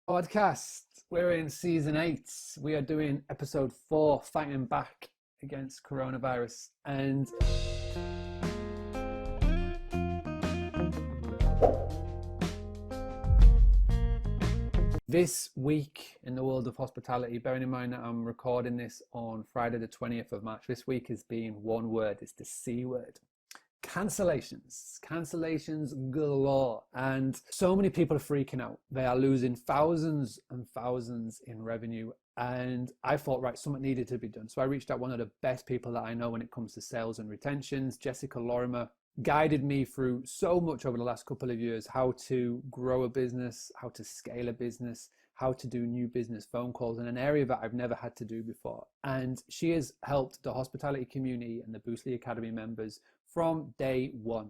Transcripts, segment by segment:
Podcast. We're in season 8. We are doing episode 4, fighting back against coronavirus. And this week in the world of hospitality, bearing in mind that I'm recording this on Friday the 20th of March, this week has been one word. It's the C word. Cancellations galore, and so many people are freaking out. They are losing thousands and thousands in revenue, and I thought, right, something needed to be done. So I reached out one of the best people that I know when it comes to sales and retentions. Jessica Lorimer guided me through so much over the last couple of years, how to grow a business, how to scale a business, how to do new business phone calls in an area that I've never had to do before. And she has helped the hospitality community and the Boostly Academy members from day one.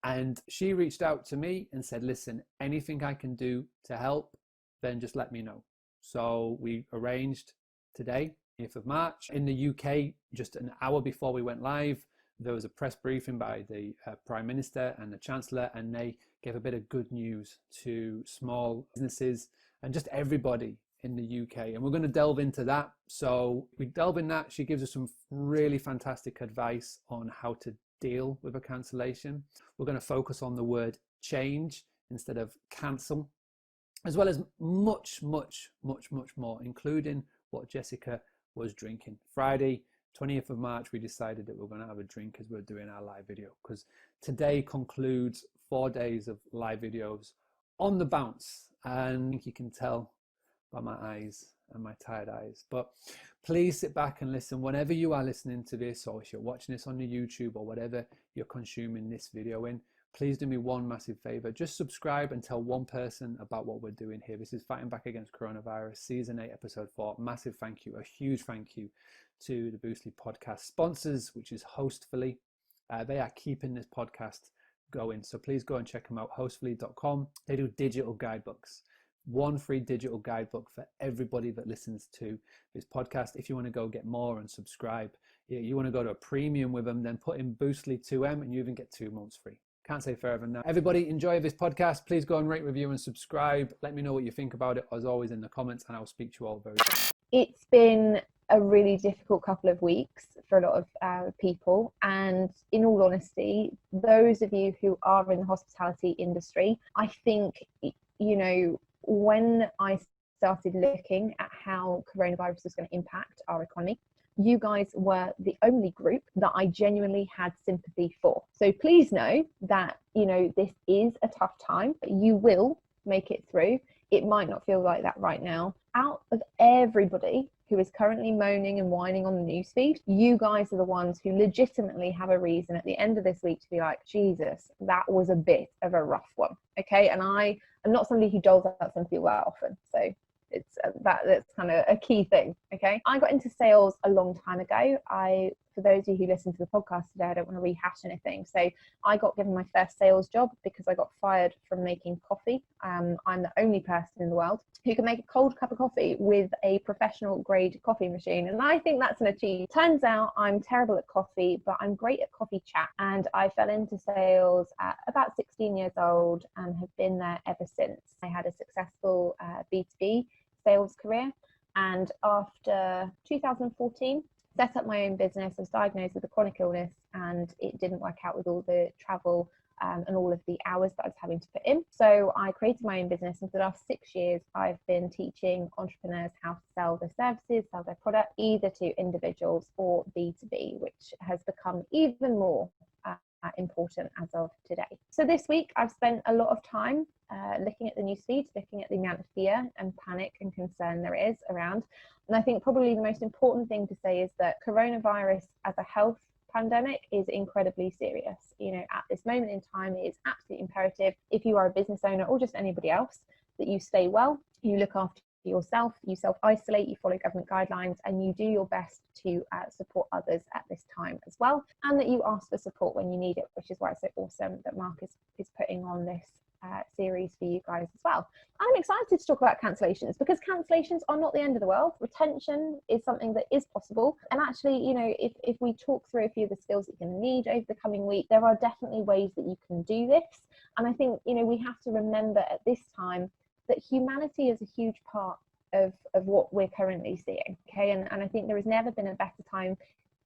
And she reached out to me and said, listen, anything I can do to help, then just let me know. So we arranged today, 8th of March. In the UK, just an hour before we went live, there was a press briefing by the Prime Minister and the Chancellor, and they gave a bit of good news to small businesses and just everybody in the UK. And we're going to delve into that. So we delve in that. She gives us some really fantastic advice on how to deal with a cancellation. We're going to focus on the word change instead of cancel, as well as much more, including what Jessica was drinking. Friday, 20th of March, we decided that we're going to have a drink as we're doing our live video, because today concludes 4 days of live videos on the bounce. And I think you can tell by my eyes and my tired eyes, but please sit back and listen whenever you are listening to this, or if you're watching this on the YouTube or whatever you're consuming this video in. Please do me one massive favor, just subscribe and tell one person about what we're doing here. This is Fighting Back Against Coronavirus, season 8, episode 4. Massive thank you, a huge thank you to the Boostly podcast sponsors, which is Hostfully. They are keeping this podcast going, so please go and check them out, hostfully.com. They do digital guidebooks. One free digital guidebook for everybody that listens to this podcast. If you want to go get more and subscribe, you want to go to a premium with them, then put in Boostly 2M and you even get 2 months free. Can't say further than that. Everybody enjoy this podcast. Please go and rate, review and subscribe. Let me know what you think about it, as always, in the comments, and I'll speak to you all very soon. It's been a really difficult couple of weeks for a lot of people, and in all honesty, those of you who are in the hospitality industry, I think, when I started looking at how coronavirus was going to impact our economy, you guys were the only group that I genuinely had sympathy for. So please know that, this is a tough time, but you will make it through. It might not feel like that right now. Out of everybody who is currently moaning and whining on the newsfeed, you guys are the ones who legitimately have a reason at the end of this week to be like, Jesus, that was a bit of a rough one. Okay. And I'm not somebody who doles out sympathy that often. So it's that's kind of a key thing. Okay. I got into sales a long time ago. For those of you who listen to the podcast today, I don't want to rehash anything. So I got given my first sales job because I got fired from making coffee. I'm the only person in the world who can make a cold cup of coffee with a professional grade coffee machine. And I think that's an achievement. Turns out I'm terrible at coffee, but I'm great at coffee chat. And I fell into sales at about 16 years old and have been there ever since. I had a successful B2B sales career. And after 2014, set up my own business. I was diagnosed with a chronic illness and it didn't work out with all the travel and all of the hours that I was having to put in. So I created my own business, and for the last 6 years, I've been teaching entrepreneurs how to sell their services, sell their product, either to individuals or B2B, which has become even more important as of today. So this week, I've spent a lot of time looking at the newsfeed, looking at the amount of fear and panic and concern there is around. And I think probably the most important thing to say is that coronavirus as a health pandemic is incredibly serious. At this moment in time, it is absolutely imperative, if you are a business owner or just anybody else, that you stay well, you look after yourself, you self-isolate, you follow government guidelines, and you do your best to support others at this time as well, and that you ask for support when you need it, which is why it's so awesome that Mark is putting on this series for you guys as well. I'm excited to talk about cancellations because cancellations are not the end of the world. Retention is something that is possible. And actually, you know, if we talk through a few of the skills that you're going to need over the coming week, there are definitely ways that you can do this. And I think, you know, we have to remember at this time that humanity is a huge part of what we're currently seeing. Okay, and I think there has never been a better time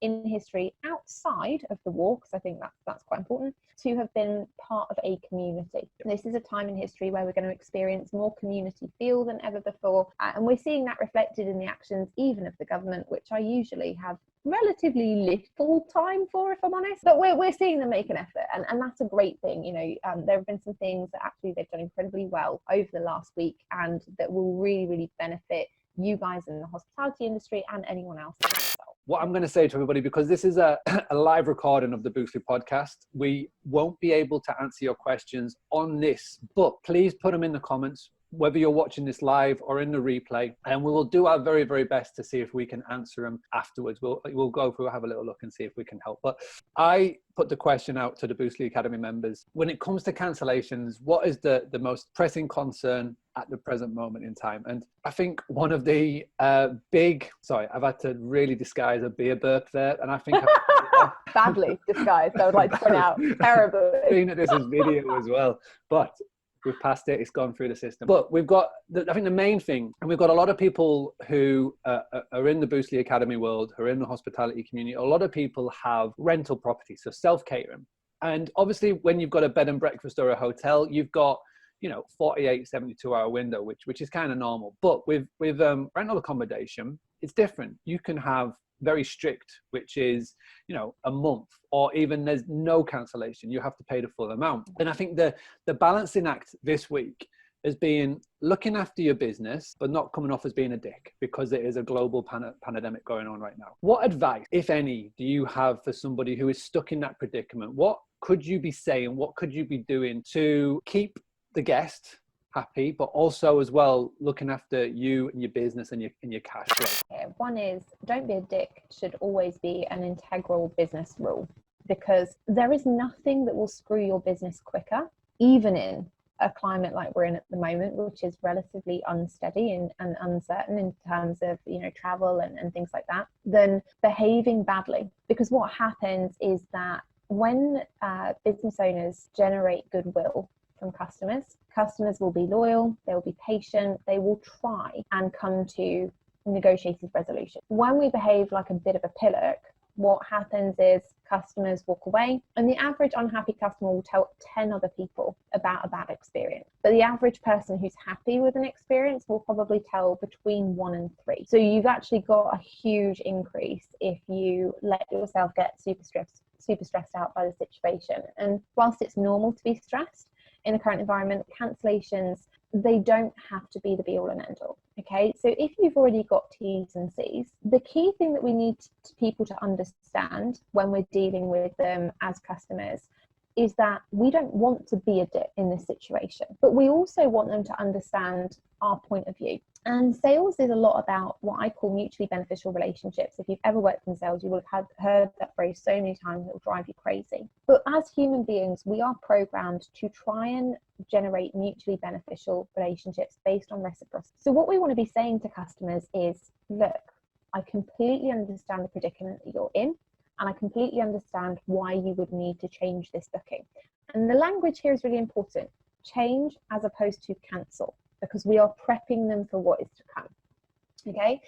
in history outside of the war, because I think that's quite important, to have been part of a community. This is a time in history where we're going to experience more community feel than ever before, and we're seeing that reflected in the actions even of the government, which I usually have relatively little time for, if I'm honest, but we're seeing them make an effort, and that's a great thing. You know, there have been some things that actually they've done incredibly well over the last week, and that will really, really benefit you guys in the hospitality industry and anyone else as well. What I'm going to say to everybody, because this is a live recording of the Boostly podcast, we won't be able to answer your questions on this, but please put them in the comments, whether you're watching this live or in the replay, and we will do our very, very best to see if we can answer them afterwards. We'll go through, have a little look and see if we can help. But I put the question out to the Boostly Academy members. When it comes to cancellations, what is the most pressing concern at the present moment in time? And I think one of the I've had to really disguise a beer burp there, and I think badly disguised, I would like to point out. Terrible. Being that this is video as well, but we've passed it, it's gone through the system. But we've got, I think the main thing, and we've got a lot of people who are in the Boostly Academy world, who are in the hospitality community. A lot of people have rental properties, so self-catering. And obviously when you've got a bed and breakfast or a hotel, you've got, 48, 72-hour window, which is kind of normal. But with rental accommodation, it's different. You can have very strict, which is, a month, or even there's no cancellation. You have to pay the full amount. And I think the balancing act this week has been looking after your business, but not coming off as being a dick, because there is a global pandemic going on right now. What advice, if any, do you have for somebody who is stuck in that predicament? What could you be saying? What could you be doing to keep the guest happy, but also as well looking after you and your business and your cash flow? One is, don't be a dick should always be an integral business rule, because there is nothing that will screw your business quicker, even in a climate like we're in at the moment, which is relatively unsteady and uncertain in terms of travel and things like that, than behaving badly. Because what happens is that when business owners generate goodwill from customers will be loyal, they will be patient, they will try and come to negotiated resolution. When we behave like a bit of a pillock, what happens is customers walk away, and the average unhappy customer will tell 10 other people about a bad experience. But the average person who's happy with an experience will probably tell between 1 and 3. So you've actually got a huge increase if you let yourself get super stressed out by the situation. And whilst it's normal to be stressed in the current environment, cancellations, they don't have to be the be all and end all. Okay, so if you've already got T's and C's, the key thing that we need people to understand when we're dealing with them as customers is that we don't want to be a dick in this situation, but we also want them to understand our point of view. And sales is a lot about what I call mutually beneficial relationships. If you've ever worked in sales, you will have heard that phrase so many times, it will drive you crazy. But as human beings, we are programmed to try and generate mutually beneficial relationships based on reciprocity. So what we want to be saying to customers is, look, I completely understand the predicament that you're in, and I completely understand why you would need to change this booking. And the language here is really important. Change as opposed to cancel, because we are prepping them for what is to come. Okay,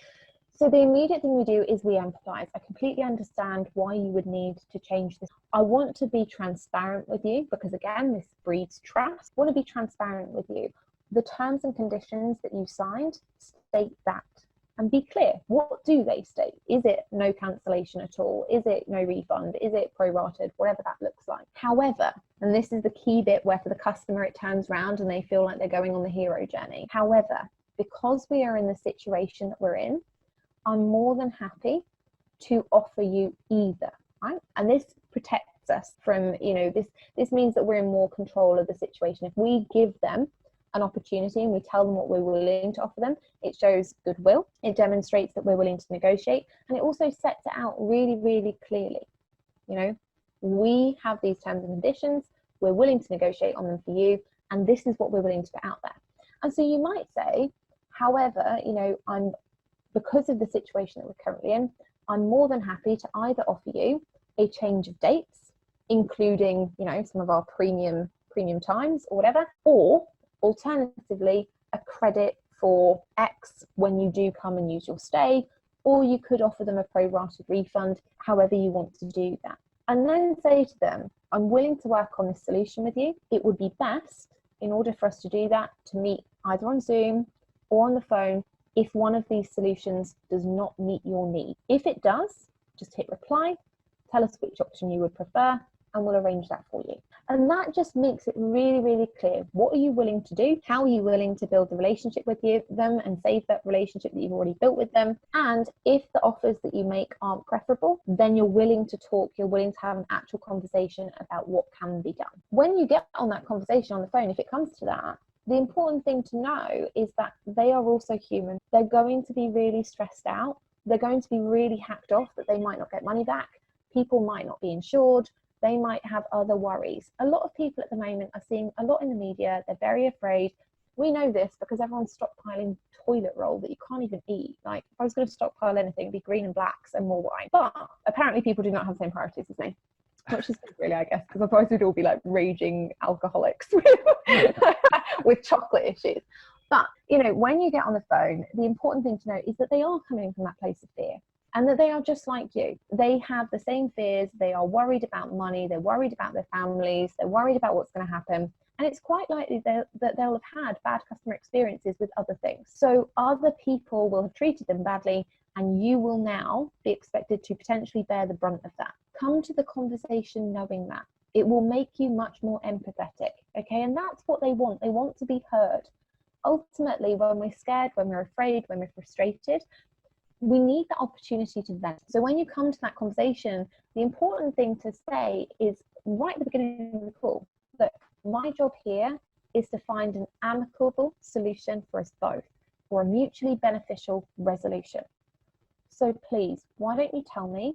so the immediate thing we do is we empathize. I completely understand why you would need to change this. I want to be transparent with you, because again, this breeds trust. I want to be transparent with you. The terms and conditions that you signed state that. And be clear, what do they state? Is it no cancellation at all? Is it no refund? Is it prorated? Whatever that looks like. However, and this is the key bit where for the customer it turns around and they feel like they're going on the hero journey. However, because we are in the situation that we're in, I'm more than happy to offer you either, right? And this protects us from, this means that we're in more control of the situation. If we give them an opportunity and we tell them what we're willing to offer them, it shows goodwill, it demonstrates that we're willing to negotiate, and it also sets it out really, really clearly. We have these terms and conditions, we're willing to negotiate on them for you, and this is what we're willing to put out there. And so you might say, however, because of the situation that we're currently in, I'm more than happy to either offer you a change of dates, including some of our premium times or whatever, or alternatively, a credit for X when you do come and use your stay, or you could offer them a prorated refund, however you want to do that. And then say to them, I'm willing to work on this solution with you. It would be best, in order for us to do that, to meet either on Zoom or on the phone if one of these solutions does not meet your need. If it does, just hit reply, tell us which option you would prefer, and we'll arrange that for you. And that just makes it really, really clear. What are you willing to do? How are you willing to build the relationship with them and save that relationship that you've already built with them? And if the offers that you make aren't preferable, then you're willing to talk, you're willing to have an actual conversation about what can be done. When you get on that conversation on the phone, if it comes to that, the important thing to know is that they are also human. They're going to be really stressed out. They're going to be really hacked off that they might not get money back. People might not be insured. They might have other worries. A lot of people at the moment are seeing a lot in the media. They're very afraid. We know this because everyone's stockpiling toilet roll that you can't even eat. Like, if I was going to stockpile anything, it'd be green and blacks and more wine. But apparently people do not have the same priorities as me, which is good, really, I guess, because otherwise we'd all be like raging alcoholics with chocolate issues. But, you know, when you get on the phone, the important thing to know is that they are coming from that place of fear. And that they are just like you. They have the same fears. They are worried about money. They're worried about their families. They're worried about what's going to happen. And it's quite likely that they'll have had bad customer experiences with other things. So other people will have treated them badly, and you will now be expected to potentially bear the brunt of that. Come to the conversation knowing that. It will make you much more empathetic, okay? And that's what they want. They want to be heard. Ultimately, when we're scared, when we're afraid, when we're frustrated, we need the opportunity to vent. So when you come to that conversation, the important thing to say is right at the beginning of the call, that my job here is to find an amicable solution for us both, or a mutually beneficial resolution. So please, why don't you tell me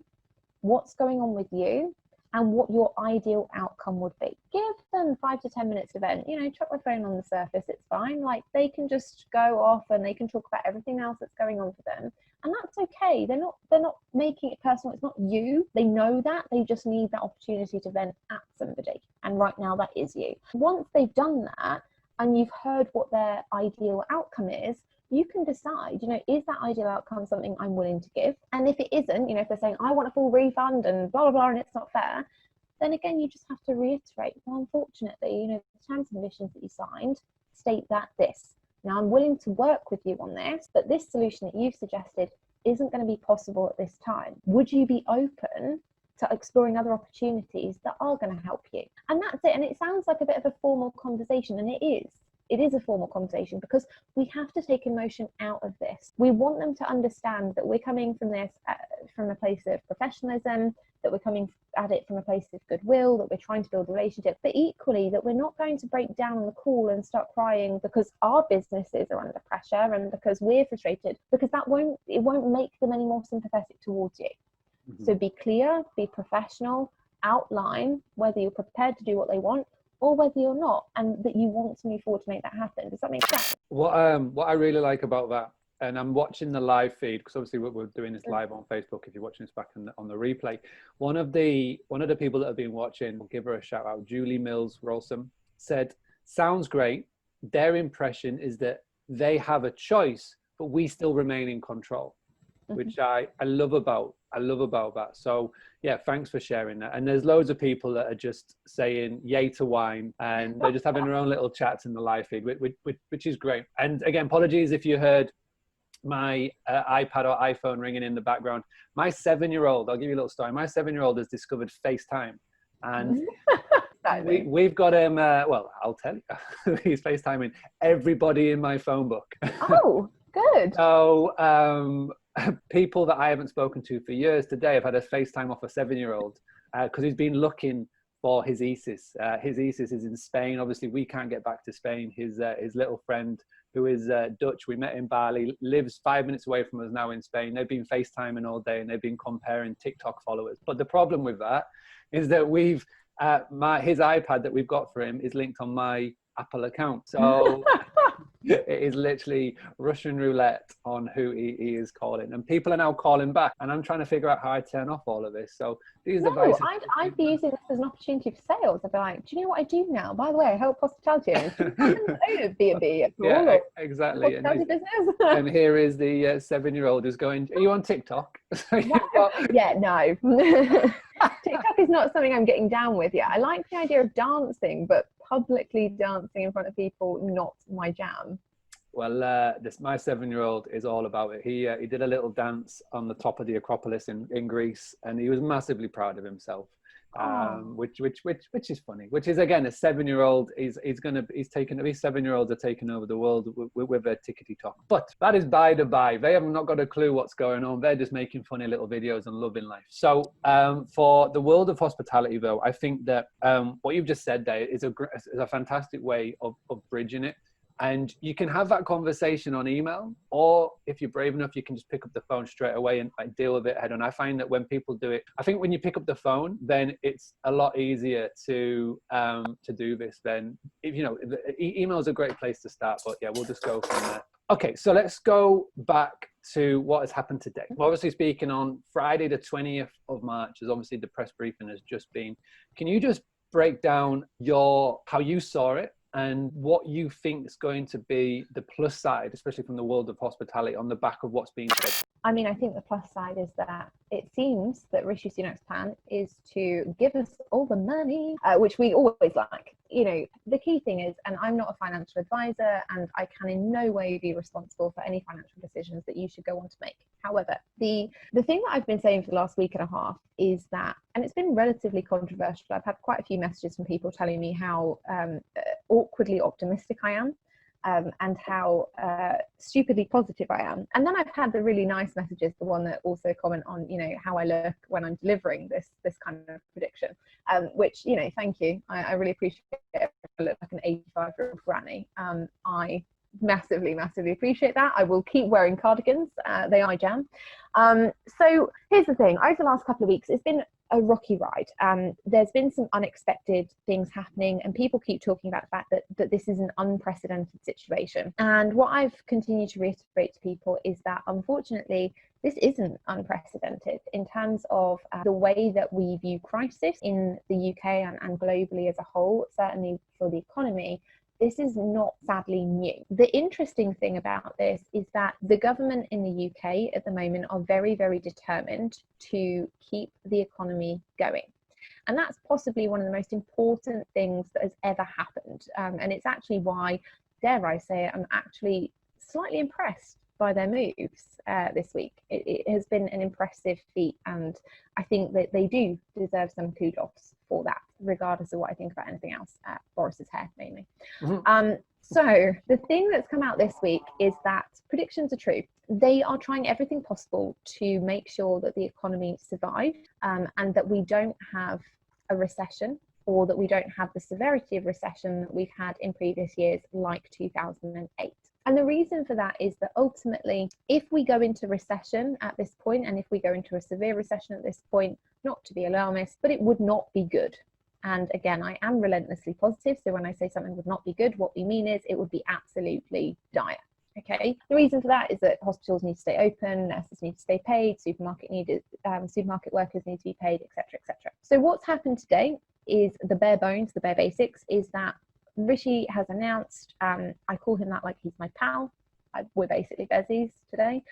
what's going on with you and what your ideal outcome would be? Give them 5 to 10 minutes to vent. You know, chuck my phone on the surface, it's fine. Like, they can just go off and they can talk about everything else that's going on for them. And that's okay. They're not making it personal. It's not you. They know that. They just need that opportunity to vent at somebody. And right now that is you. Once they've done that and you've heard what their ideal outcome is, you can decide, you know, is that ideal outcome something I'm willing to give? And if it isn't, you know, if they're saying, I want a full refund and blah, blah, blah, and it's not fair, then again, you just have to reiterate, well, unfortunately, you know, the terms and conditions that you signed state that this. Now, I'm willing to work with you on this, but this solution that you've suggested isn't going to be possible at this time. Would you be open to exploring other opportunities that are going to help you? And that's it. And it sounds like a bit of a formal conversation, and it is. It is a formal conversation because we have to take emotion out of this. We want them to understand that we're coming from this from a place of professionalism, that we're coming at it from a place of goodwill, that we're trying to build a relationship, but equally that we're not going to break down on the call and start crying because our businesses are under pressure and because we're frustrated, because it won't make them any more sympathetic towards you. Mm-hmm. So be clear, be professional, outline whether you're prepared to do what they want or whether you're not, and that you want to move forward to make that happen. Does that make sense? What I really like about that, and I'm watching the live feed because obviously we're doing this live on Facebook. If you're watching this back on the replay, one of the people that have been watching, we'll give her a shout out, Julie Mills Rolsom, said, "Sounds great. Their impression is that they have a choice, but we still remain in control," which I love about that. So yeah, thanks for sharing that. And there's loads of people that are just saying yay to wine, and they're just having their own little chats in the live feed, which is great. And again, apologies if you heard my iPad or iPhone ringing in the background. My 7-year-old, I'll give you a little story. My 7-year-old has discovered FaceTime, and we've got him, well, I'll tell you, he's FaceTiming everybody in my phone book. Oh, good. So people that I haven't spoken to for years today have had a FaceTime off a 7-year-old because he's been looking for his ESIS. His ESIS is in Spain. Obviously, we can't get back to Spain. His little friend, who is Dutch, we met in Bali, lives 5 minutes away from us now in Spain. They've been FaceTiming all day and they've been comparing TikTok followers. But the problem with that is that his iPad that we've got for him is linked on my Apple account. So It is literally Russian roulette on who he is calling, and people are now calling back, and I'm trying to figure out how I turn off all of this. So these No, advice. I'd be using this as an opportunity for sales. I'd be like, do you know what I do now? By the way, I help hospitality owners. Do you happen to own a B&B at all? Yeah, Or exactly. hospitality business? And here is the 7-year-old who's going, are you on TikTok? Yeah, no. TikTok is not something I'm getting down with yet. I like the idea of dancing, but publicly dancing in front of people, not my jam. Well, my 7-year-old is all about it. He did a little dance on the top of the Acropolis in Greece, and he was massively proud of himself. Which is funny. Which is, again, a 7-year-old. His 7-year-olds are taking over the world with their tickety talk. But that is by the by. They have not got a clue what's going on. They're just making funny little videos and loving life. So for the world of hospitality, though, I think that what you've just said there is a fantastic way of bridging it. And you can have that conversation on email, or if you're brave enough, you can just pick up the phone straight away and deal with it head on. I find that when people do it, I think when you pick up the phone, then it's a lot easier to do this. Then, email is a great place to start. But yeah, we'll just go from there. Okay, so let's go back to what has happened today. We're obviously speaking on Friday, the 20th of March, as obviously the press briefing has just been. Can you just break down how you saw it, and what you think is going to be the plus side, especially from the world of hospitality, on the back of what's being said? I mean, I think the plus side is that it seems that Rishi Sunak's plan is to give us all the money, which we always like. The key thing is, and I'm not a financial advisor, and I can in no way be responsible for any financial decisions that you should go on to make. However, the thing that I've been saying for the last week and a half is that, and it's been relatively controversial, I've had quite a few messages from people telling me how awkwardly optimistic I am. And how stupidly positive I am. And then I've had the really nice messages, the one that also comment on, how I look when I'm delivering this kind of prediction, which, thank you. I really appreciate it. I look like an 85-year-old granny. I massively appreciate that. I will keep wearing cardigans. They are my jam. So here's the thing. Over the last couple of weeks, it's been a rocky ride. There's been some unexpected things happening, and people keep talking about the fact that this is an unprecedented situation. And what I've continued to reiterate to people is that, unfortunately, this isn't unprecedented in terms of the way that we view crisis in the UK and globally as a whole, certainly for the economy. This is not sadly new. The interesting thing about this is that the government in the UK at the moment are very, very determined to keep the economy going. And that's possibly one of the most important things that has ever happened. And it's actually why, dare I say it, I'm actually slightly impressed by their moves this week. It has been an impressive feat, and I think that they do deserve some kudos for that, regardless of what I think about anything else. Boris's hair, mainly. Mm-hmm. So the thing that's come out this week is that predictions are true. They are trying everything possible to make sure that the economy survives, and that we don't have a recession, or that we don't have the severity of recession that we've had in previous years, like 2008. And the reason for that is that ultimately, if we go into recession at this point, and if we go into a severe recession at this point, not to be alarmist, but it would not be good. And again, I am relentlessly positive. So when I say something would not be good, what we mean is it would be absolutely dire. Okay. The reason for that is that hospitals need to stay open, nurses need to stay paid, supermarket workers need to be paid, etc., etc. So what's happened today is the bare bones, the bare basics, is that Rishi has announced, I call him that like he's my pal, we're basically bezies today.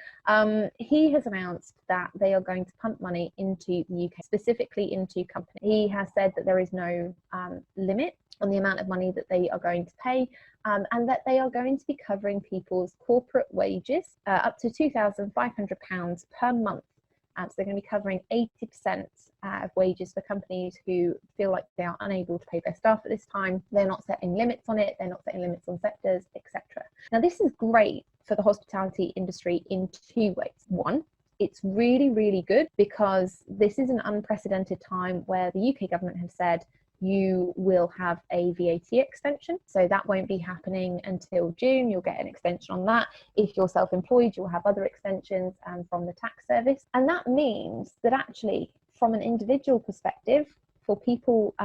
He has announced that they are going to pump money into the UK, specifically into companies. He has said that there is no limit on the amount of money that they are going to pay, and that they are going to be covering people's corporate wages up to £2,500 per month. So they're going to be covering 80% of wages for companies who feel like they are unable to pay their staff at this time. They're not setting limits on it. They're not setting limits on sectors, etc. Now, this is great for the hospitality industry in two ways. One, it's really, really good because this is an unprecedented time where the UK government have said you will have a VAT extension. So that won't be happening until June. You'll get an extension on that. If you're self-employed, you'll have other extensions from the tax service. And that means that actually, from an individual perspective, for people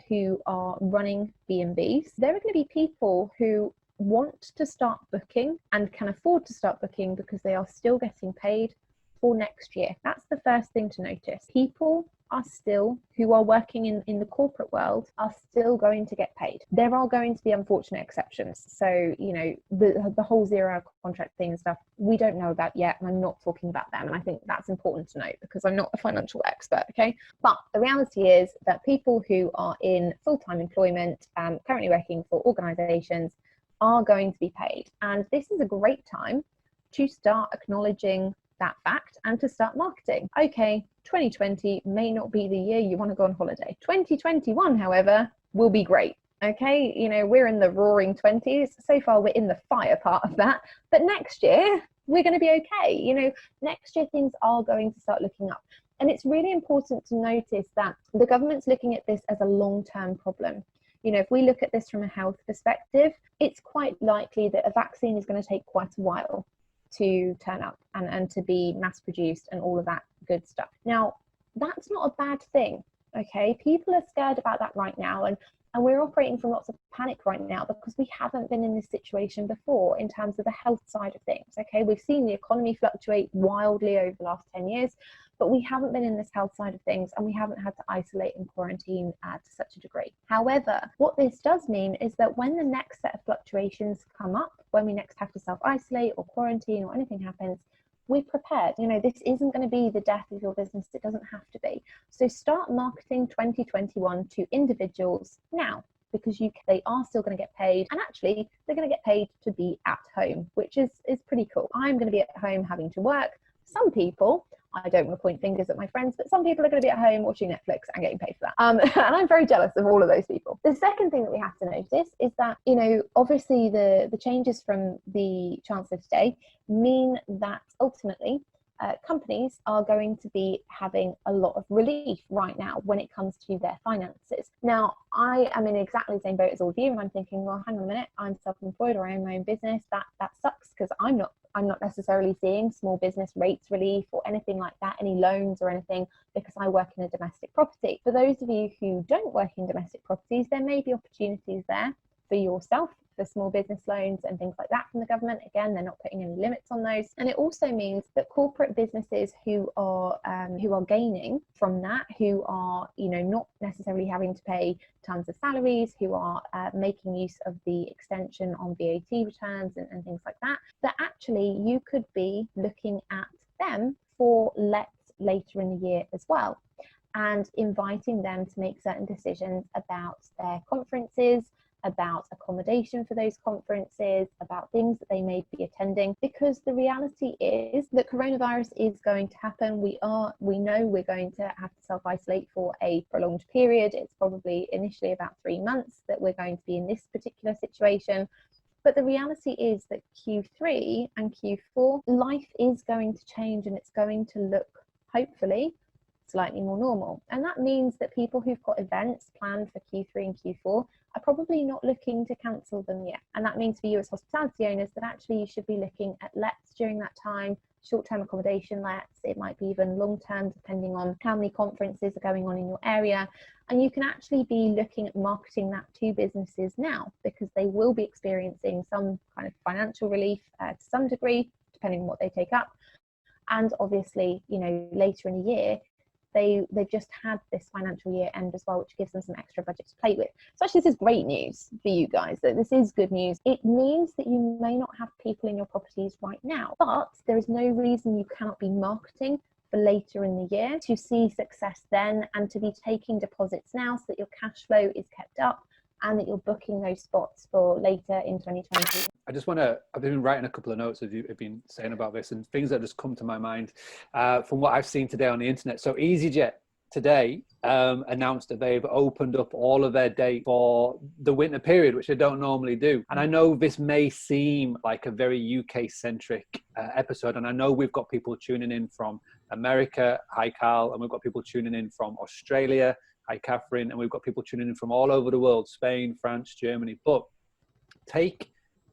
who are running B&Bs, there are going to be people who want to start booking and can afford to start booking because they are still getting paid for next year. That's the first thing to notice. People are still, who are working in the corporate world, are still going to get paid. There are going to be unfortunate exceptions. So, you know, the whole 0 hour contract thing and stuff, we don't know about yet, and I'm not talking about them. And I think that's important to note because I'm not a financial expert, okay? But the reality is that people who are in full-time employment, currently working for organizations, are going to be paid. And this is a great time to start acknowledging that fact and to start marketing. Okay, 2020 may not be the year you want to go on holiday. 2021, however, will be great. Okay, you know, we're in the roaring 20s. So far, we're in the fire part of that. But next year, we're going to be okay. You know, next year, things are going to start looking up. And it's really important to notice that the government's looking at this as a long-term problem. You know, if we look at this from a health perspective, it's quite likely that a vaccine is going to take quite a while to turn up and to be mass produced and all of that good stuff. Now, that's not a bad thing, okay? People are scared about that right now, and we're operating from lots of panic right now because we haven't been in this situation before in terms of the health side of things, okay? We've seen the economy fluctuate wildly over the last 10 years, but we haven't been in this health side of things, and we haven't had to isolate and quarantine to such a degree. However, what this does mean is that when the next set of fluctuations come up, when we next have to self-isolate or quarantine or anything happens, we're prepared. You know, this isn't going to be the death of your business. It doesn't have to be. So start marketing 2021 to individuals now, because they are still going to get paid, and actually they're going to get paid to be at home, which is pretty cool. I'm going to be at home having to work. Some people, I don't want to point fingers at my friends, but some people are going to be at home watching Netflix and getting paid for that. And I'm very jealous of all of those people. The second thing that we have to notice is that, you know, obviously the changes from the Chancellor today mean that ultimately companies are going to be having a lot of relief right now when it comes to their finances. Now, I am in exactly the same boat as all of you, and I'm thinking, well, hang on a minute, I'm self-employed or I own my own business. That sucks, because I'm not necessarily seeing small business rates relief or anything like that, any loans or anything, because I work in a domestic property. For those of you who don't work in domestic properties, there may be opportunities there for yourself, for small business loans and things like that from the government. Again, they're not putting any limits on those. And it also means that corporate businesses who are gaining from that, who are, you know, not necessarily having to pay tons of salaries, who are making use of the extension on VAT returns and things like that, that actually you could be looking at them for later in the year as well, and inviting them to make certain decisions about their conferences, about accommodation for those conferences, about things that they may be attending, because the reality is that coronavirus is going to happen. We know we're going to have to self-isolate for a prolonged period. It's probably initially about 3 months that we're going to be in this particular situation. But the reality is that Q3 and Q4, life is going to change, and it's going to look, hopefully, slightly more normal. And that means that people who've got events planned for Q3 and Q4 are probably not looking to cancel them yet. And that means for you as hospitality owners that actually you should be looking at lets during that time, short-term accommodation lets. It might be even long-term, depending on how many conferences are going on in your area. And you can actually be looking at marketing that to businesses now, because they will be experiencing some kind of financial relief to some degree, depending on what they take up. And obviously, you know, later in the year, they've just had this financial year end as well, which gives them some extra budget to play with. So actually, this is great news for you guys. That this is good news. It means that you may not have people in your properties right now, but there is no reason you cannot be marketing for later in the year to see success then, and to be taking deposits now so that your cash flow is kept up and that you're booking those spots for later in 2020. I've been writing a couple of notes as you've been saying about this, and things that just come to my mind from what I've seen today on the internet. So EasyJet today announced that they've opened up all of their dates for the winter period, which they don't normally do. And I know this may seem like a very UK centric episode, and I know we've got people tuning in from America, hi Carl, and we've got people tuning in from Australia, hi Catherine, and we've got people tuning in from all over the world, Spain, France, Germany. But take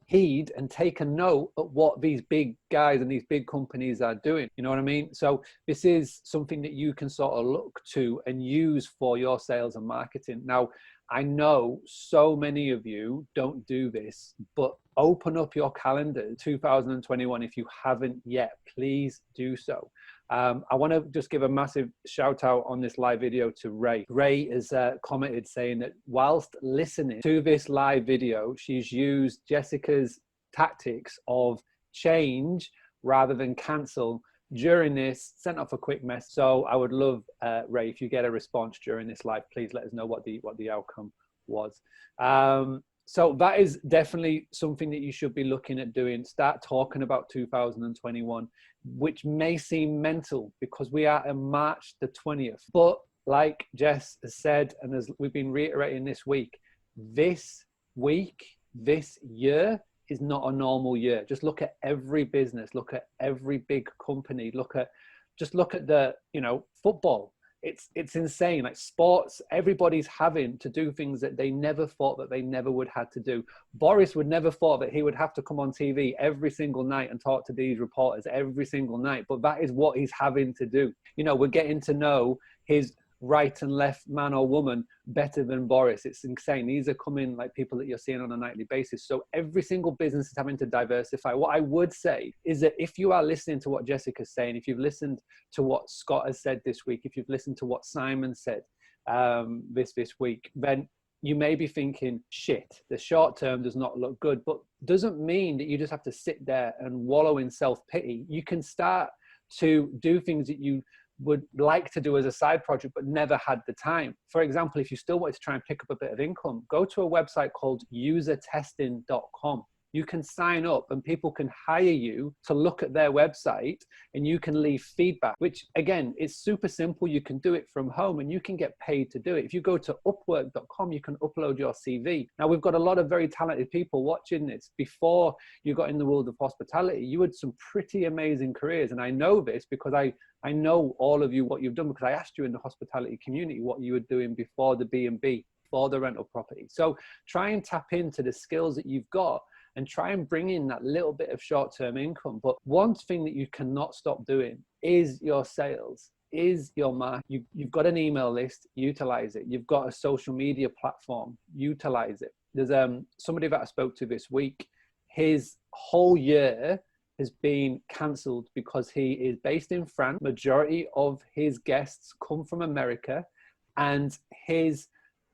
heed and take a note at what these big guys and these big companies are doing. You know what I mean? So this is something that you can sort of look to and use for your sales and marketing. Now, I know so many of you don't do this, but open up your calendar 2021. If you haven't yet, please do so. I want to just give a massive shout out on this live video to Ray. Ray has commented saying that whilst listening to this live video, she's used Jessica's tactics of change rather than cancel during this, sent off a quick message. So I would love, Ray, if you get a response during this live, please let us know what the outcome was. So that is definitely something that you should be looking at doing. Start talking about 2021, which may seem mental because we are in March the 20th. But like Jess has said, and as we've been reiterating this week, this year is not a normal year. Just look at every business, look at every big company, look at the, football. It's insane. Like sports, everybody's having to do things that they never thought that they never would have to do. Boris would never thought that he would have to come on TV every single night and talk to these reporters every single night, but that is what he's having to do. We're getting to know his right and left man or woman better than Boris. It's insane. These are coming like people that you're seeing on a nightly basis. So every single business is having to diversify. What I would say is that if you are listening to what Jessica's saying, if you've listened to what Scott has said this week, if you've listened to what Simon said this week, then you may be thinking, shit, the short term does not look good, but doesn't mean that you just have to sit there and wallow in self-pity. You can start to do things that you would like to do as a side project but never had the time. For example, if you still want to try and pick up a bit of income, go to a website called usertesting.com. You can sign up and people can hire you to look at their website and you can leave feedback, which again, is super simple. You can do it from home and you can get paid to do it. If you go to upwork.com, you can upload your CV. Now, we've got a lot of very talented people watching this. Before you got in the world of hospitality, you had some pretty amazing careers. And I know this because I know all of you, what you've done, because I asked you in the hospitality community what you were doing before the B&B, before the rental property. So try and tap into the skills that you've got and try and bring in that little bit of short-term income. But one thing that you cannot stop doing is your sales, is your marketing. You've got an email list, utilize it. You've got a social media platform, utilize it. There's somebody that I spoke to this week, his whole year has been cancelled because he is based in France. Majority of his guests come from America, and his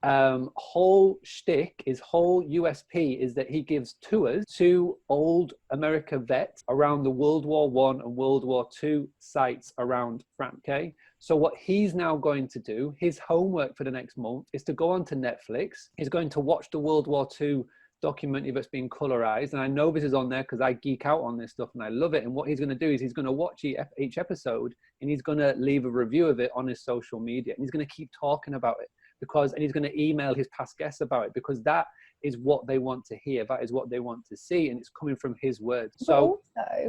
whole shtick, his whole USP is that he gives tours to old America vets around the World War I and World War II sites around France. Okay, so what he's now going to do, his homework for the next month, is to go onto Netflix. He's going to watch the World War II documentary that's been colorized, and I know this is on there because I geek out on this stuff and I love it. And what he's going to do is he's going to watch each episode and he's going to leave a review of it on his social media, and he's going to keep talking about it and he's going to email his past guests about it, because that is what they want to hear, that is what they want to see, and it's coming from his words. So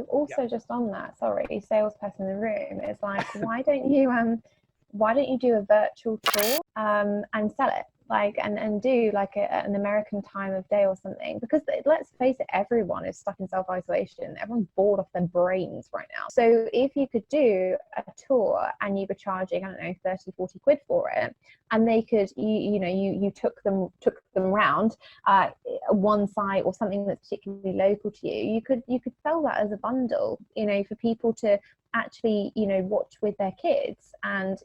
also yeah. Just on that, sorry, salesperson in the room is like, why don't you do a virtual tour and sell it? Like and do like an American time of day or something, because let's face it, everyone is stuck in self-isolation. Everyone's bored off their brains right now. So if you could do a tour and you were charging, I don't know, 30-40 quid for it, and they could you took them round one site or something that's particularly local to you, you could sell that as a bundle, for people to actually watch with their kids. And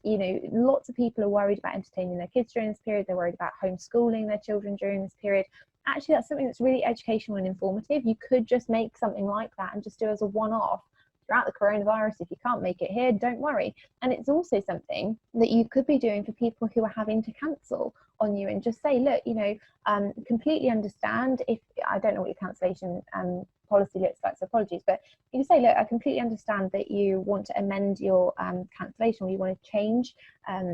lots of people are worried about entertaining their kids during this period. They're worried about homeschooling their children during this period. Actually, that's something that's really educational and informative. You could just make something like that and just do as a one-off throughout the coronavirus. If you can't make it here, don't worry. And it's also something that you could be doing for people who are having to cancel on you, and just say, look, completely understand if I don't know what your cancellation policy looks like, so apologies, but you can say, look, I completely understand that you want to amend your cancellation, or you want to change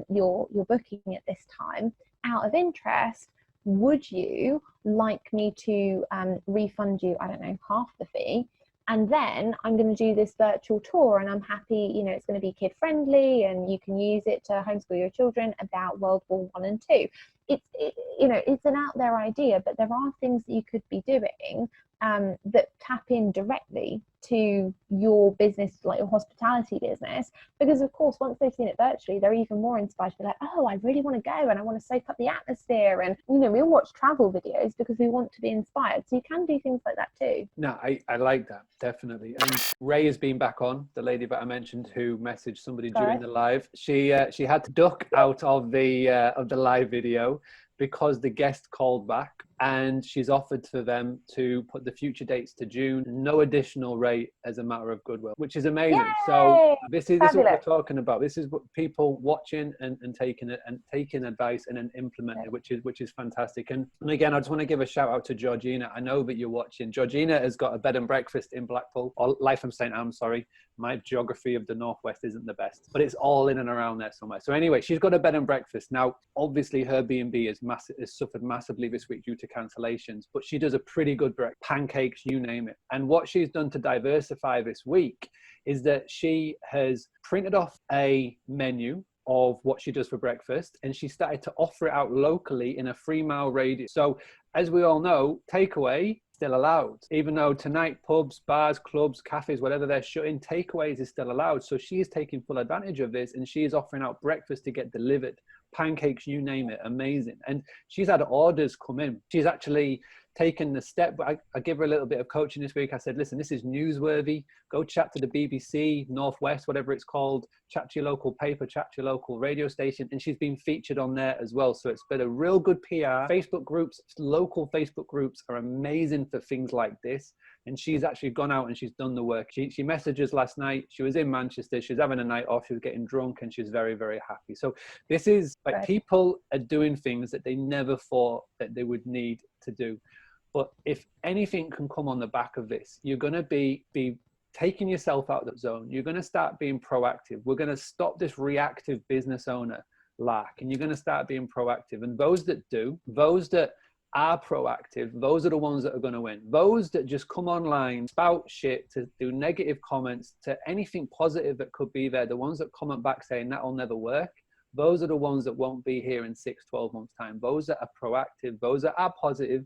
your booking at this time. Out of interest, would you like me to refund you, I don't know, half the fee? And then I'm going to do this virtual tour, and I'm happy, it's going to be kid friendly and you can use it to homeschool your children about World War I and II. it's an out there idea, but there are things that you could be doing that tap in directly to your business, like your hospitality business, because of course once they've seen it virtually, they're even more inspired to be like, oh, I really want to go and I want to soak up the atmosphere. And we all watch travel videos because we want to be inspired, so you can do things like that too. No, I like that, definitely. And Ray has been back on, the lady that I mentioned who messaged somebody during the live. She had to duck out of the live video because the guest called back, and she's offered for them to put the future dates to June, no additional rate as a matter of goodwill, which is amazing. Yay! So this is what we're talking about. This is what people watching and taking it and taking advice and then implementing it, which is fantastic. And again, I just want to give a shout out to Georgina. I know that you're watching. Georgina has got a bed and breakfast in Blackpool, or Life from St. Anne's, sorry. My geography of the Northwest isn't the best, but it's all in and around there somewhere. So anyway, she's got a bed and breakfast. Now, obviously her B&B has suffered massively this week due to cancellations, but she does a pretty good breakfast, pancakes, you name it. And what she's done to diversify this week is that she has printed off a menu of what she does for breakfast, and she started to offer it out locally in a 3-mile radius. So as we all know, takeaway still allowed, even though tonight pubs, bars, clubs, cafes, whatever they're shutting, takeaways is still allowed. So she is taking full advantage of this, and she is offering out breakfast to get delivered, pancakes, you name it. Amazing. And she's had orders come in. She's actually taken the step. I give her a little bit of coaching this week. I said, listen, this is newsworthy. Go chat to the BBC, Northwest, whatever it's called, chat to your local paper, chat to your local radio station. And she's been featured on there as well. So it's been a real good PR. Facebook groups, local Facebook groups are amazing for things like this. And she's actually gone out and she's done the work. She messaged us last night. She was in Manchester. She was having a night off. She was getting drunk and she's very, very happy. So this is like people are doing things that they never thought that they would need to do. But if anything can come on the back of this, you're going to be taking yourself out of the zone. You're going to start being proactive. We're going to stop this reactive business owner lack, and you're going to start being proactive. And those that do, those that are proactive, those are the ones that are going to win. Those that just come online, spout shit, to do negative comments, to anything positive that could be there, the ones that comment back saying that'll never work, those are the ones that won't be here in 6-12 months time. Those that are proactive, those that are positive,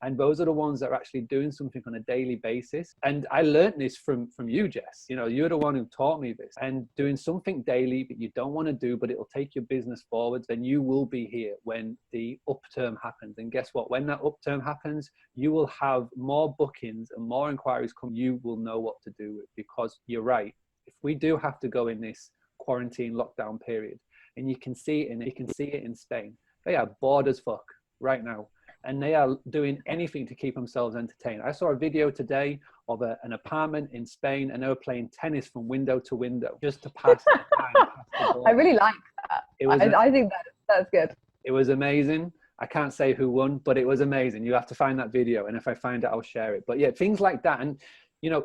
and those are the ones that are actually doing something on a daily basis. And I learned this from you, Jess. You're the one who taught me this. And doing something daily that you don't want to do, but it'll take your business forward, then you will be here when the upturn happens. And guess what? When that upturn happens, you will have more bookings and more inquiries come. You will know what to do with, because you're right. If we do have to go in this quarantine lockdown period, and you can see it in Spain, they are bored as fuck right now. And they are doing anything to keep themselves entertained. I saw a video today of an apartment in Spain, and they were playing tennis from window to window just to pass the time. I really like that. I think that's good. It was amazing. I can't say who won, but it was amazing. You have to find that video, and if I find it, I'll share it. But yeah, things like that. And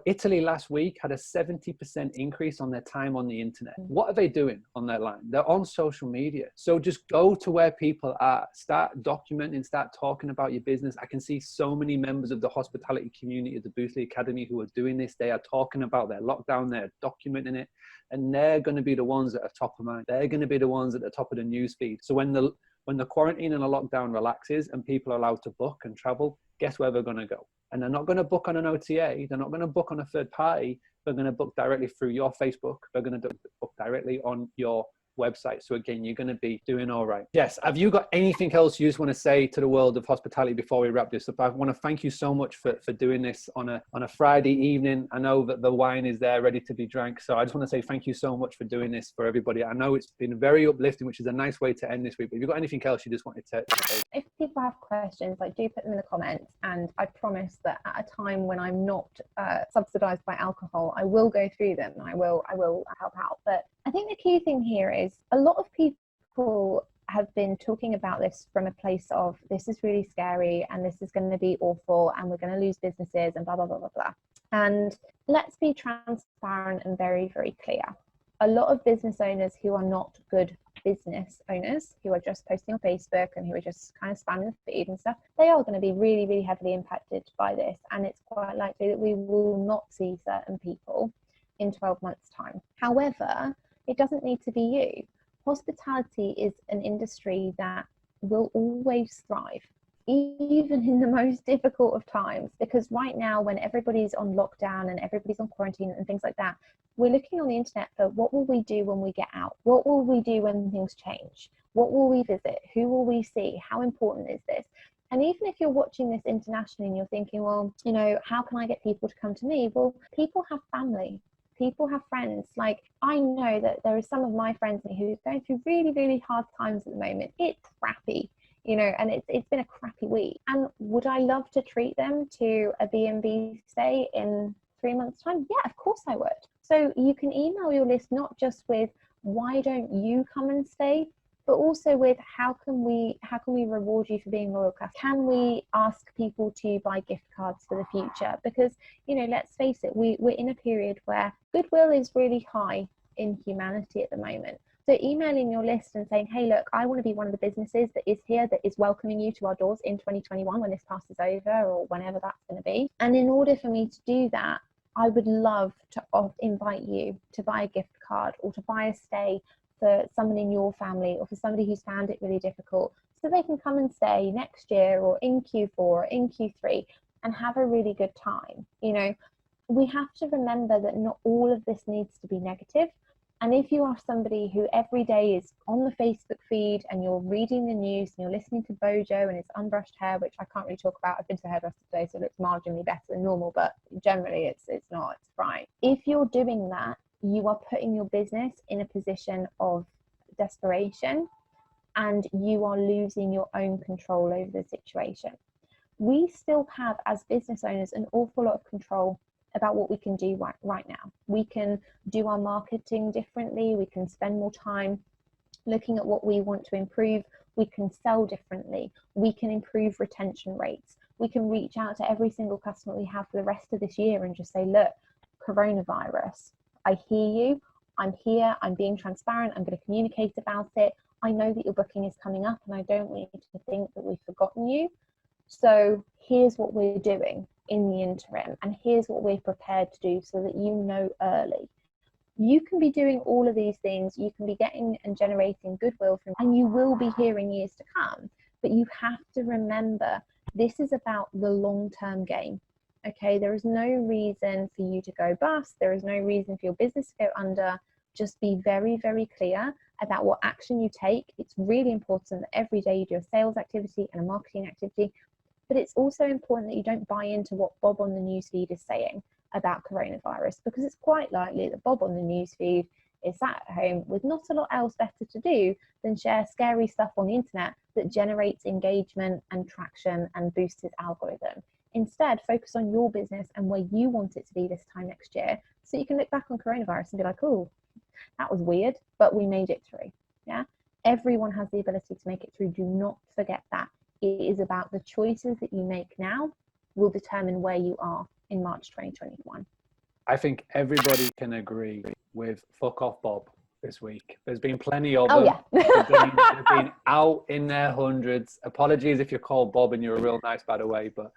Italy last week had a 70% increase on their time on the internet. What are they doing on their line? They're on social media. So just go to where people are, start documenting, start talking about your business. I can see so many members of the hospitality community at the Boothly Academy who are doing this. They are talking about their lockdown, they're documenting it, and they're going to be the ones that are top of mind. They're going to be the ones at the top of the news feed. So when the quarantine and the lockdown relaxes and people are allowed to book and travel, guess where they're going to go? And they're not going to book on an OTA. They're not going to book on a third party. They're going to book directly through your Facebook. They're going to book directly on your website. So again, you're going to be doing all right. Yes. Have you got anything else you just want to say to the world of hospitality before we wrap this up? I want to thank you so much for doing this on a Friday evening. I know that the wine is there ready to be drank. So I just want to say thank you so much for doing this for everybody. I know it's been very uplifting, which is a nice way to end this week. But have you got anything else you just wanted to say? If people have questions, do put them in the comments. And I promise that at a time when I'm not subsidized by alcohol, I will go through them and I will help out. But I think the key thing here is a lot of people have been talking about this from a place of this is really scary and this is going to be awful and we're going to lose businesses and blah, blah, blah, blah, blah. And let's be transparent and very, very clear. A lot of business owners who are not good business owners, who are just posting on Facebook and who are just kind of spamming the feed and stuff, they are going to be really, really heavily impacted by this. And it's quite likely that we will not see certain people in 12 months' time. However, it doesn't need to be you. Hospitality is an industry that will always thrive, even in the most difficult of times. Because right now, when everybody's on lockdown and everybody's on quarantine and things like that, we're looking on the internet for what will we do when we get out? What will we do when things change? What will we visit? Who will we see? How important is this? And even if you're watching this internationally and you're thinking, well, you know, how can I get people to come to me? Well, people have family. People have friends. Like, I know that there are some of my friends who are going through really, really hard times at the moment. It's crappy, you know, and it's been a crappy week. And would I love to treat them to a B&B stay in 3 months' time? Yeah, of course I would. So you can email your list not just with why don't you come and stay, but also with how can we reward you for being loyal customers? Can we ask people to buy gift cards for the future? Because, you know, let's face it, we're in a period where goodwill is really high in humanity at the moment. So emailing your list and saying, hey, look, I want to be one of the businesses that is here, that is welcoming you to our doors in 2021 when this passes over, or whenever that's going to be. And in order for me to do that, I would love to invite you to buy a gift card or to buy a stay for someone in your family, or for somebody who's found it really difficult, so they can come and stay next year or in Q4 or in Q3 and have a really good time. You know, we have to remember that not all of this needs to be negative. And if you are somebody who every day is on the Facebook feed and you're reading the news and you're listening to Bojo and his unbrushed hair, which I can't really talk about, I've been to the hairdresser today, so it looks marginally better than normal, but generally it's not, it's right. If you're doing that, you are putting your business in a position of desperation, and you are losing your own control over the situation. We still have, as business owners, an awful lot of control about what we can do right now. We can do our marketing differently. We can spend more time looking at what we want to improve. We can sell differently. We can improve retention rates. We can reach out to every single customer we have for the rest of this year and just say, look, coronavirus, I hear you. I'm here. I'm being transparent. I'm going to communicate about it. I know that your booking is coming up and I don't want you to think that we've forgotten you. So here's what we're doing in the interim, and here's what we're prepared to do, so that you know early. You can be doing all of these things. You can be getting and generating goodwill from, and you will be here in years to come. But you have to remember, this is about the long-term game. Okay, there is no reason for you to go bust. There is no reason for your business to go under. Just be very, very clear about what action you take. It's really important that every day you do a sales activity and a marketing activity, but it's also important that you don't buy into what Bob on the newsfeed is saying about coronavirus, because it's quite likely that Bob on the newsfeed is sat at home with not a lot else better to do than share scary stuff on the internet that generates engagement and traction and boosts his algorithm. Instead, focus on your business and where you want it to be this time next year, so you can look back on coronavirus and be like, oh, that was weird, but we made it through. Yeah, everyone has the ability to make it through. Do not forget that. It is about the choices that you make now will determine where you are in March 2021. I think everybody can agree with fuck off Bob this week. There's been plenty of them. Yeah. They've been out in their hundreds. Apologies if you're called Bob and you're real nice, by the way. But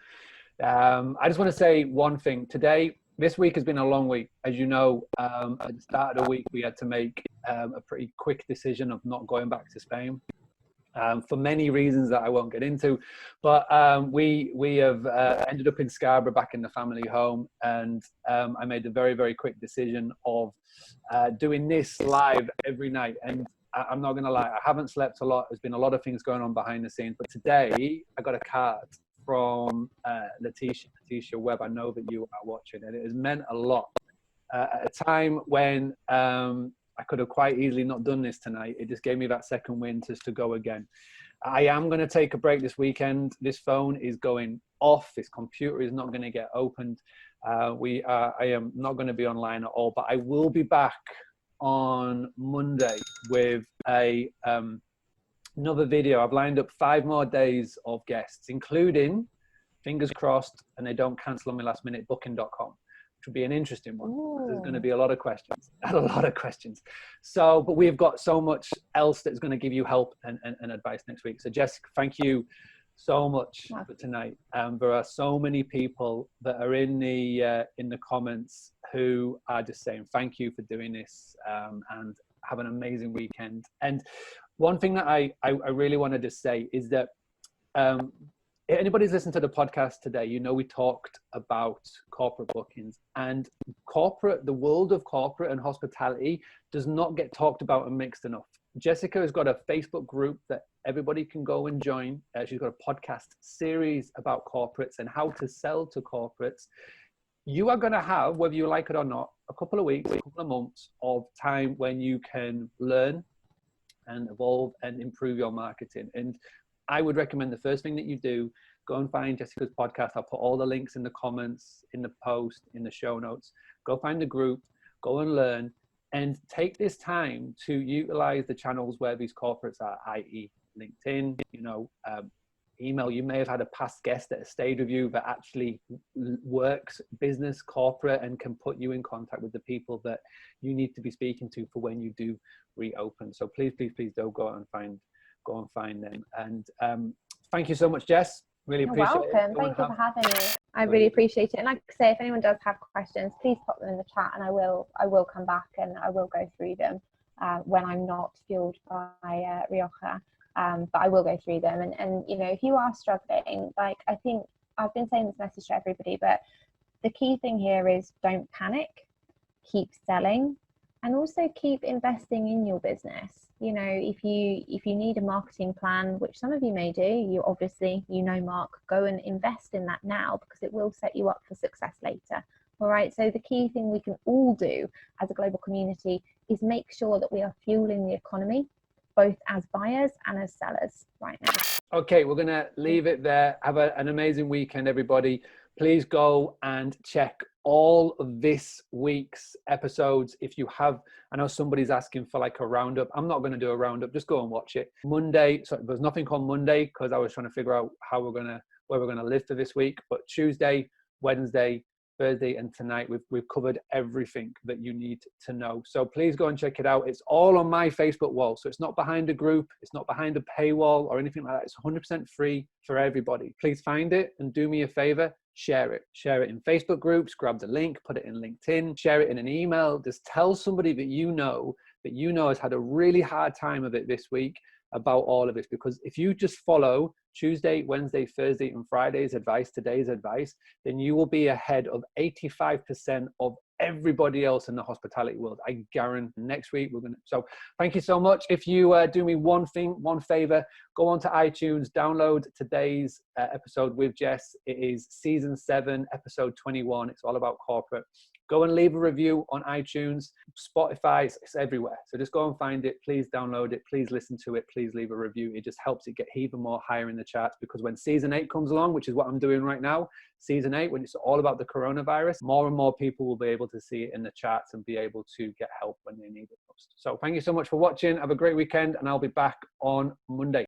I just want to say one thing. This week has been a long week. As you know, at the start of the week, we had to make a pretty quick decision of not going back to Spain. For many reasons that I won't get into, but we have ended up in Scarborough, back in the family home, and I made a very, very quick decision of doing this live every night. And I'm not gonna lie, I haven't slept a lot. There's been a lot of things going on behind the scenes, but today I got a card from Letitia Webb. I know that you are watching, and it has meant a lot at a time when I could have quite easily not done this tonight. It just gave me that second wind just to go again. I am going to take a break this weekend. This phone is going off. This computer is not going to get opened. I am not going to be online at all, but I will be back on Monday with another video. I've lined up 5 more days of guests, including, fingers crossed, and they don't cancel on me last minute, booking.com. Which will be an interesting one. There's going to be a lot of questions. So, but we've got so much else that's going to give you help and advice next week. So Jessica, thank you so much for tonight. There are so many people that are in the comments who are just saying thank you for doing this, and have an amazing weekend. And One thing that I really wanted to say is that anybody's listened to the podcast today, you know, we talked about corporate bookings, and the world of corporate and hospitality does not get talked about and mixed enough. Jessica has got a Facebook group that everybody can go and join. She's got a podcast series about corporates and how to sell to corporates. You are going to have, whether you like it or not, a couple of weeks, a couple of months of time when you can learn and evolve and improve your marketing. And I would recommend the first thing that you do, go and find Jessica's podcast. I'll put all the links in the comments, in the post, in the show notes. Go find the group, go and learn, and take this time to utilize the channels where these corporates are, i.e. LinkedIn, you know, email. You may have had a past guest that has stayed with you that actually works business corporate and can put you in contact with the people that you need to be speaking to for when you do reopen. So please, please, please do go and find them. And thank you so much, Jess. Really appreciate it. You're welcome. Thank you for having me. I really appreciate it. And like I say, if anyone does have questions, please pop them in the chat, and I will come back and I will go through them when I'm not fueled by Rioja. But I will go through them. And you know, if you are struggling, like, I think I've been saying this message to everybody, but the key thing here is don't panic, keep selling, and also keep investing in your business. You know, if you need a marketing plan, which some of you may do, you obviously, you know, Mark, go and invest in that now, because it will set you up for success later. All right. So the key thing we can all do as a global community is make sure that we are fueling the economy, both as buyers and as sellers right now. Okay, we're going to leave it there. Have an amazing weekend, everybody. Please go and check all of this week's episodes. If you have, I know somebody's asking for like a roundup. I'm not going to do a roundup. Just go and watch it. Monday, so there's nothing on Monday because I was trying to figure out where we're going to live for this week. But Tuesday, Wednesday, Thursday, and tonight we've covered everything that you need to know. So please go and check it out. It's all on my Facebook wall. So it's not behind a group, it's not behind a paywall or anything like that. It's 100% free for everybody. Please find it and do me a favor, share it in Facebook groups, grab the link, put it in LinkedIn, share it in an email. Just tell somebody that you know has had a really hard time of it this week about all of this. Because if you just follow Tuesday, Wednesday, Thursday, and Friday's advice, today's advice, then you will be ahead of 85% of everybody else in the hospitality world. I guarantee next week we're going to. So thank you so much. If you do me one favor, go on to iTunes, download today's episode with Jess. It is season 7, episode 21. It's all about corporate. Go and leave a review on iTunes, Spotify, it's everywhere. So just go and find it. Please download it. Please listen to it. Please leave a review. It just helps it get even more higher in the charts, because when season 8 comes along, which is what I'm doing right now, season 8, when it's all about the coronavirus, more and more people will be able to see it in the charts and be able to get help when they need it most. So thank you so much for watching. Have a great weekend, and I'll be back on Monday.